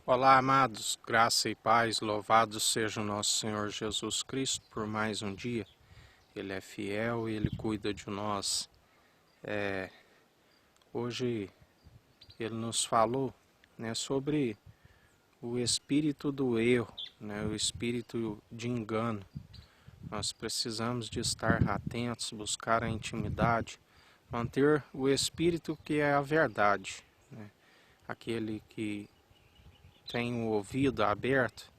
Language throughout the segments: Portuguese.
Olá, amados, graça e paz, louvado seja o nosso Senhor Jesus Cristo por mais um dia. Ele é fiel e Ele cuida de nós. Hoje Ele nos falou, sobre o espírito do erro, o espírito de engano. Nós precisamos de estar atentos, buscar a intimidade, manter o espírito que é a verdade, aquele que tem o ouvido aberto,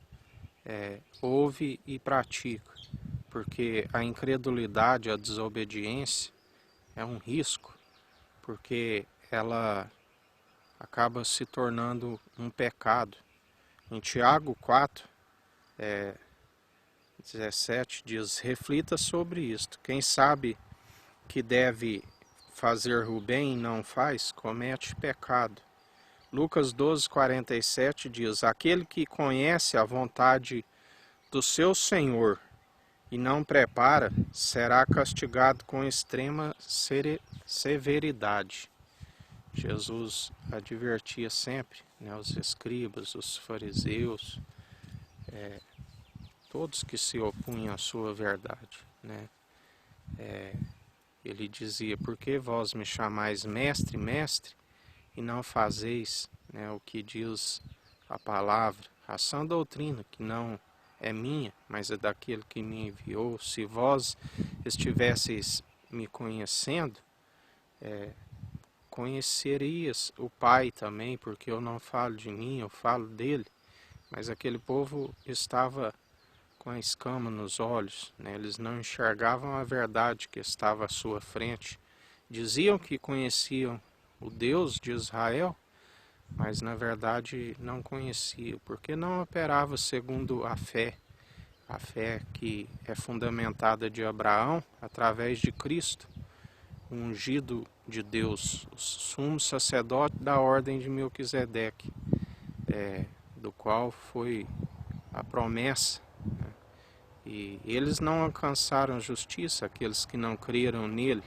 ouve e pratica, porque a incredulidade, a desobediência é um risco, porque ela acaba se tornando um pecado. Em Tiago 4, 17 diz: reflita sobre isto. Quem sabe que deve fazer o bem e não faz, comete pecado. Lucas 12, 47 diz: aquele que conhece a vontade do seu Senhor e não prepara, será castigado com extrema severidade. Jesus advertia sempre, os escribas, os fariseus, todos que se opunham à sua verdade. Ele dizia: por que vós me chamais mestre, mestre, e não fazeis o que diz a palavra? A sã doutrina, que não é minha, mas é daquele que me enviou. Se vós estivesseis me conhecendo, conhecerias o Pai também, porque eu não falo de mim, eu falo dele. Mas aquele povo estava com a escama nos olhos, eles não enxergavam a verdade que estava à sua frente. Diziam que conheciam o Deus de Israel, mas na verdade não conheciam, porque não operava segundo a fé que é fundamentada de Abraão através de Cristo, o ungido de Deus, o sumo sacerdote da ordem de Melquisedeque, do qual foi a promessa. E eles não alcançaram justiça, aqueles que não creram nele,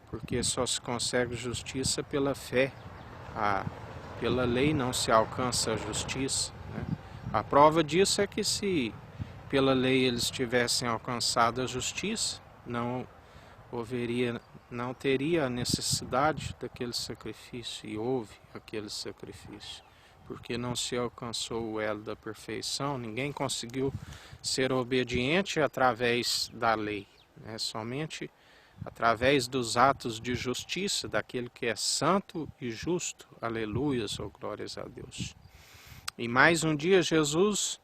porque só se consegue justiça pela fé. Pela lei não se alcança a justiça. A prova disso é que se pela lei eles tivessem alcançado a justiça, não teria a necessidade daquele sacrifício, e houve aquele sacrifício, porque não se alcançou o elo da perfeição. Ninguém conseguiu ser obediente através da lei, somente através dos atos de justiça daquele que é santo e justo. Aleluias, ou glórias a Deus. E mais um dia, Jesus,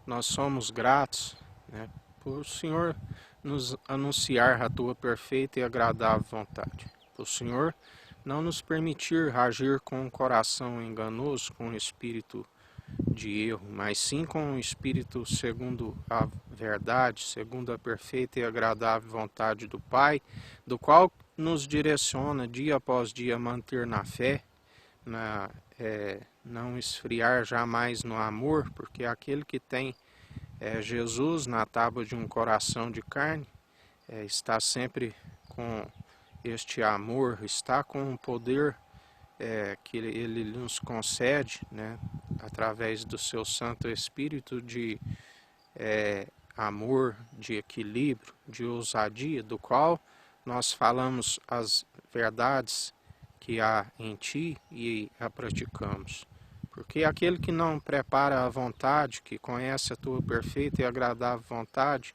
nós somos gratos, por o Senhor nos anunciar a tua perfeita e agradável vontade. Por o Senhor não nos permitir agir com um coração enganoso, com um espírito de erro, mas sim com um espírito segundo a verdade, segundo a perfeita e agradável vontade do Pai, do qual nos direciona dia após dia a manter na fé, não esfriar jamais no amor, porque aquele que tem Jesus na tábua de um coração de carne está sempre com este amor, está com o poder que ele nos concede, através do seu Santo Espírito, de amor, de equilíbrio, de ousadia, do qual nós falamos as verdades que há em ti e a praticamos. Porque aquele que não prepara a vontade, que conhece a tua perfeita e agradável vontade,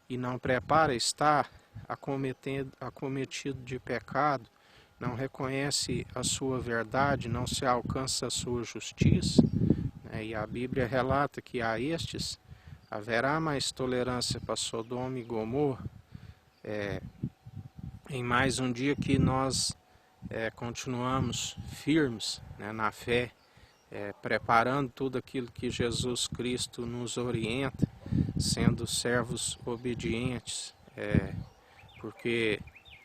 e não prepara, está acometido de pecado, não reconhece a sua verdade, não se alcança a sua justiça, e a Bíblia relata que a estes haverá mais tolerância para Sodoma e Gomorra. Em mais um dia que nós continuamos firmes, na fé, preparando tudo aquilo que Jesus Cristo nos orienta, sendo servos obedientes, porque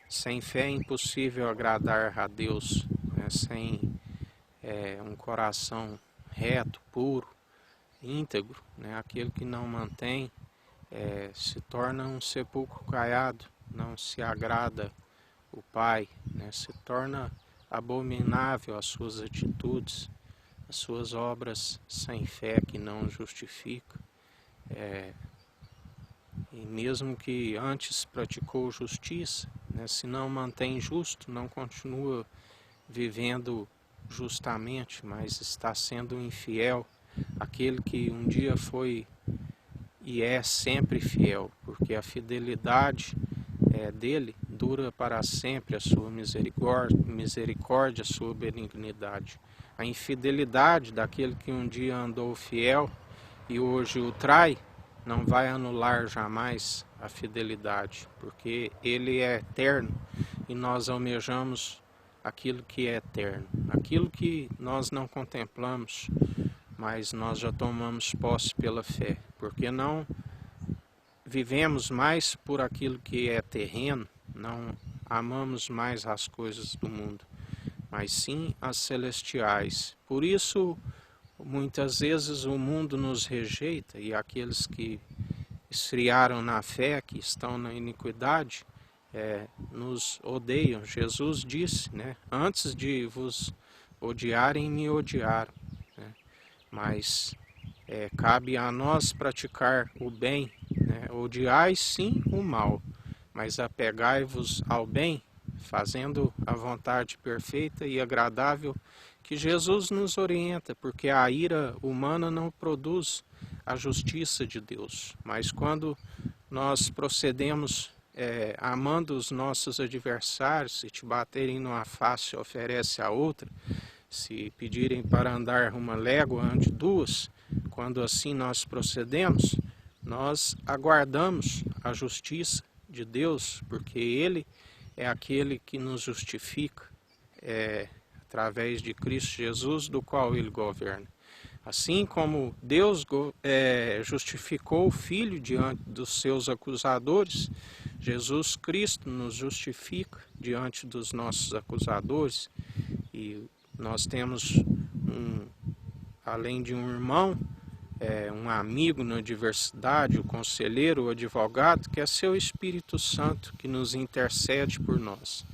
sem fé é impossível agradar a Deus, sem um coração reto, puro, íntegro, aquele que não mantém se torna um sepulcro caiado, não se agrada o Pai, se torna abominável as suas atitudes, as suas obras sem fé que não justifica. E mesmo que antes praticou justiça, né, se não mantém justo, não continua vivendo justamente, mas está sendo infiel. Aquele que um dia foi e é sempre fiel, porque a fidelidade dele dura para sempre, a sua misericórdia, a sua benignidade. A infidelidade daquele que um dia andou fiel e hoje o trai, não vai anular jamais a fidelidade, porque ele é eterno e nós almejamos aquilo que é eterno, aquilo que nós não contemplamos, mas nós já tomamos posse pela fé, porque não vivemos mais por aquilo que é terreno, não amamos mais as coisas do mundo, mas sim as celestiais. Por isso, muitas vezes o mundo nos rejeita e aqueles que esfriaram na fé, que estão na iniquidade, nos odeiam. Jesus disse, né? Antes de vos odiarem, me odiaram. Né? Mas cabe a nós praticar o bem, né? Odiai sim o mal, mas apegai-vos ao bem, fazendo a vontade perfeita e agradável que Jesus nos orienta, porque a ira humana não produz a justiça de Deus. Mas quando nós procedemos amando os nossos adversários, se te baterem numa face, oferece a outra, se pedirem para andar uma légua, ande duas, quando assim nós procedemos, nós aguardamos a justiça de Deus, porque Ele é aquele que nos justifica através de Cristo Jesus, do qual Ele governa. Assim como Deus justificou o Filho diante dos seus acusadores, Jesus Cristo nos justifica diante dos nossos acusadores. E nós temos, além de um irmão, um amigo na adversidade, o conselheiro, o advogado, que é seu Espírito Santo, que nos intercede por nós.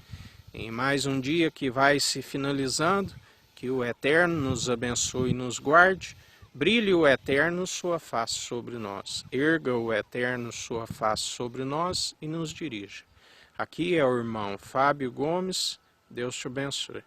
Em mais um dia que vai se finalizando, que o Eterno nos abençoe e nos guarde, brilhe o Eterno sua face sobre nós, erga o Eterno sua face sobre nós e nos dirija. Aqui é o irmão Fábio Gomes, Deus te abençoe.